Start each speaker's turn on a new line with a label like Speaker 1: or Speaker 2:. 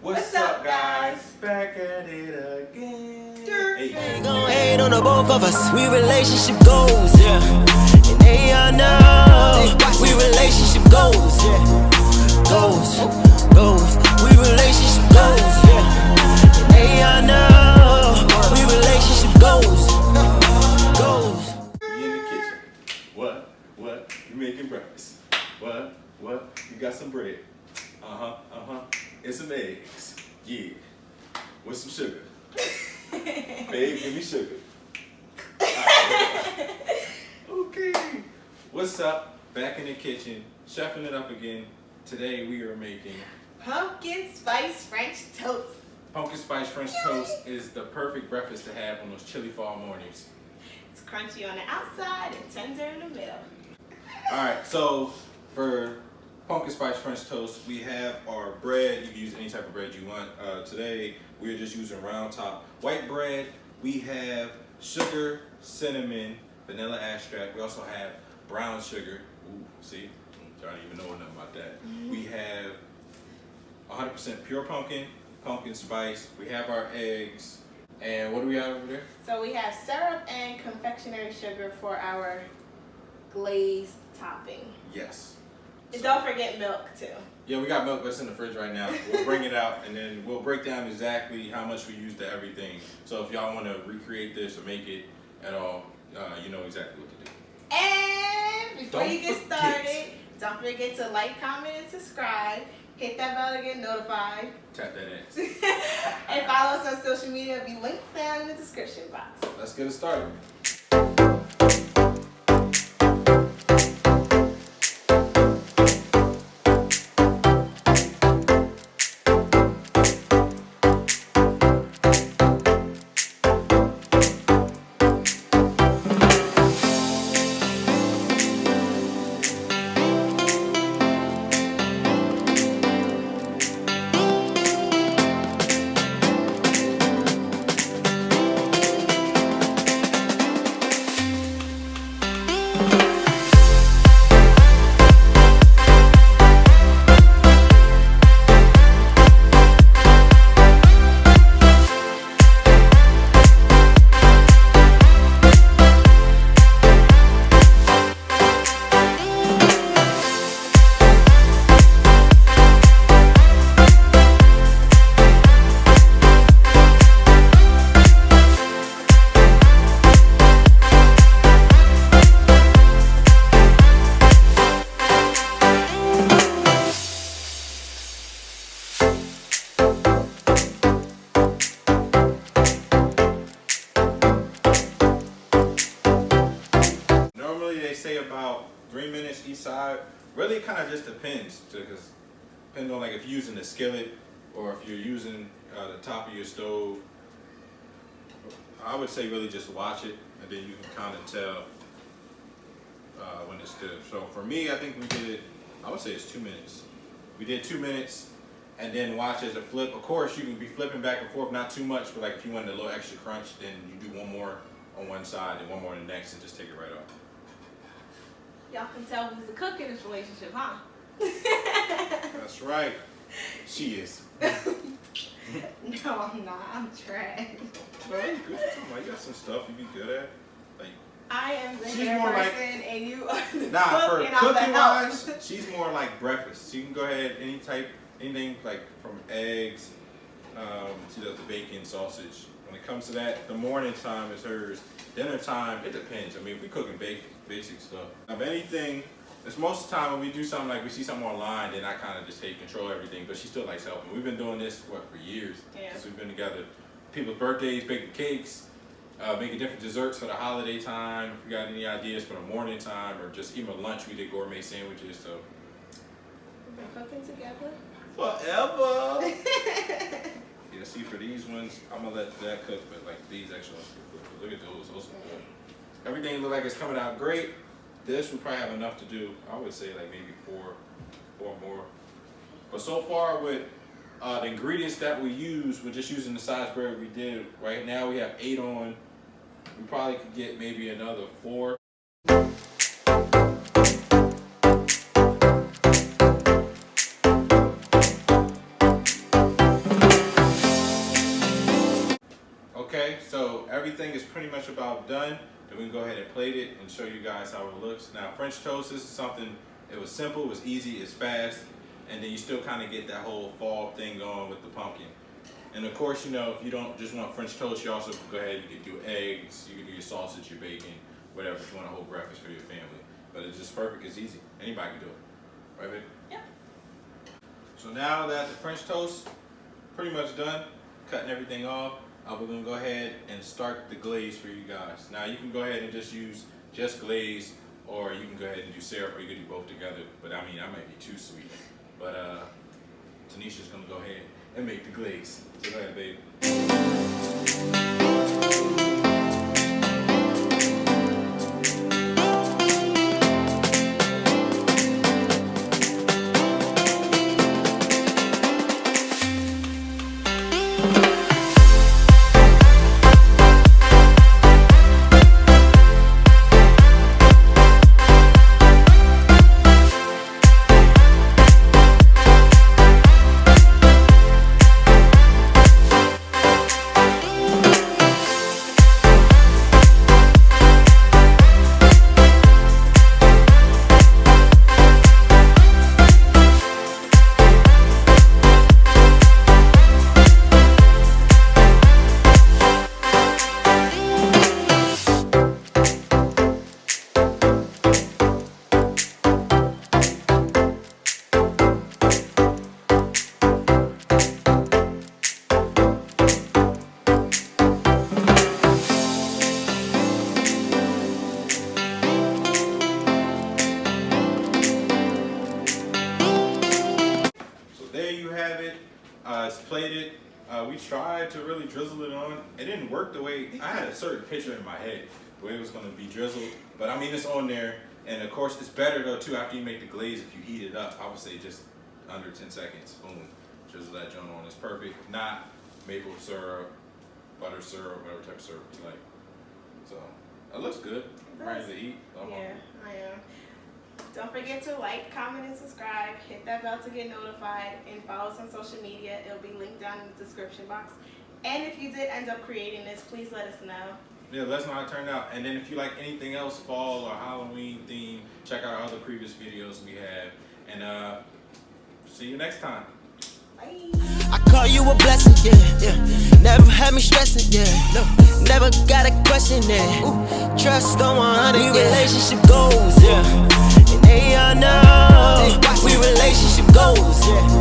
Speaker 1: What's up, guys? Back at it again. Hey.
Speaker 2: They gon' hate on the both of us. We relationship goals, yeah. And they all know we relationship goals, yeah. Goals. We relationship goals, yeah. And they all know we relationship goals.
Speaker 1: We in the kitchen. What? You making breakfast? What? You got some bread? And some eggs. Yeah. With some sugar. Babe, give me sugar. Okay. What's up? Back in the kitchen, chefing it up again. Today we are making
Speaker 3: pumpkin spice French toast.
Speaker 1: Pumpkin spice French toast is the perfect breakfast to have on those chilly fall mornings.
Speaker 3: It's crunchy on the outside and tender in the middle.
Speaker 1: Alright, so for pumpkin spice French toast, we have our bread. You can use any type of bread you want. Today, we're just using round top white bread. We have sugar, cinnamon, vanilla extract. We also have brown sugar. Ooh, see? Y'all don't even know nothing about that. We have 100% pure pumpkin spice. We have our eggs. And what do we have over there?
Speaker 3: So we have syrup and confectionery sugar for our glazed topping.
Speaker 1: Yes.
Speaker 3: And don't forget milk too.
Speaker 1: Yeah, we got milk that's in the fridge right now. We'll bring it out and then we'll break down exactly how much we use to everything. So if y'all want to recreate this or make it at all, you know exactly what to do.
Speaker 3: And before
Speaker 1: Don't
Speaker 3: you get
Speaker 1: forget.
Speaker 3: started, don't forget to like, comment, and subscribe. Hit that bell to get notified.
Speaker 1: Tap that ass.
Speaker 3: And follow us on social media. It'll be linked down in the description box.
Speaker 1: Let's get it started. Say about 3 minutes each side. Really, kind of just depends, because depends on like if you're using the skillet or if you're using the top of your stove. I would say really just watch it, and then you can kind of tell when it's good. So for me, I think we did. I would say it's 2 minutes. We did 2 minutes, and then watch as a flip. Of course, you can be flipping back and forth, not too much, but like if you wanted a little extra crunch, then you do one more on one side and one more on the next, and just take it right off.
Speaker 3: Y'all can tell who's the cook in this relationship, huh?
Speaker 1: That's right. She is.
Speaker 3: No, I'm not. I'm trash.
Speaker 1: No, you good. You got some stuff you be good at. Like,
Speaker 3: I am the
Speaker 1: she's
Speaker 3: hair
Speaker 1: more
Speaker 3: person,
Speaker 1: like,
Speaker 3: and you are the
Speaker 1: nah,
Speaker 3: cook,
Speaker 1: for
Speaker 3: and I'm the
Speaker 1: cooking
Speaker 3: help.
Speaker 1: wise, she's more like breakfast. She can go ahead anything like from eggs. She does the bacon, sausage. When it comes to that, the morning time is hers. Dinner time, it depends. I mean, if we cooking basic stuff. If anything, it's most of the time when we do something like we see something online, then I kind of just take control of everything. But she still likes helping. We've been doing this for years since we've been together. People's birthdays, baking cakes, making different desserts for the holiday time. If you got any ideas for the morning time or just even lunch, we did gourmet sandwiches. So
Speaker 3: We've been cooking together
Speaker 1: forever. Yeah, see, for these ones, I'm gonna let that cook, but like these extra ones, look at those are good. Everything look like it's coming out great. This we probably have enough to do. I would say like maybe four more. But so far with the ingredients that we use, we're just using the size bread we did. Right now we have 8 on. We probably could get maybe another 4. Okay, so everything is pretty much about done. Then we can go ahead and plate it and show you guys how it looks. Now, French toast, this is something, it was simple, it was easy, it's fast, and then you still kind of get that whole fall thing going with the pumpkin. And of course, you know, if you don't just want French toast, you also can go ahead, you can do eggs, you can do your sausage, your bacon, whatever, if you want a whole breakfast for your family. But it's just perfect, it's easy. Anybody can do it. Right, baby?
Speaker 3: Yep.
Speaker 1: So now that the French toast pretty much done, cutting everything off, we're gonna go ahead and start the glaze for you guys. Now you can go ahead and just use just glaze, or you can go ahead and do syrup, or you can do both together. But I mean, I might be too sweet. But Tanisha's gonna go ahead and make the glaze. So go ahead, baby. It's plated. We tried to really drizzle it on. It didn't work the way, I had a certain picture in my head where it was going to be drizzled. But I mean, it's on there. And of course, it's better though too after you make the glaze if you heat it up. I would say just under 10 seconds. Boom. Drizzle that joint on. It's perfect. Not maple syrup, butter syrup, whatever type of syrup you like. So, it looks good. Ready to eat.
Speaker 3: Yeah, I am. Don't forget to like, comment, and subscribe. Hit that bell to get notified, and follow us on social media. It'll be linked down in the description box. And if you did end up creating this, please let us know.
Speaker 1: Yeah, let us know how it turned out. And then if you like anything else, fall or Halloween theme, check out our other previous videos we have. And see you next time.
Speaker 3: Bye.
Speaker 2: I call you a blessing, yeah. Never had me stressing, yeah. No, never got a question, yeah. Ooh, trust on 100, yeah. Relationship goals, yeah. And they all know we relationship goals, yeah.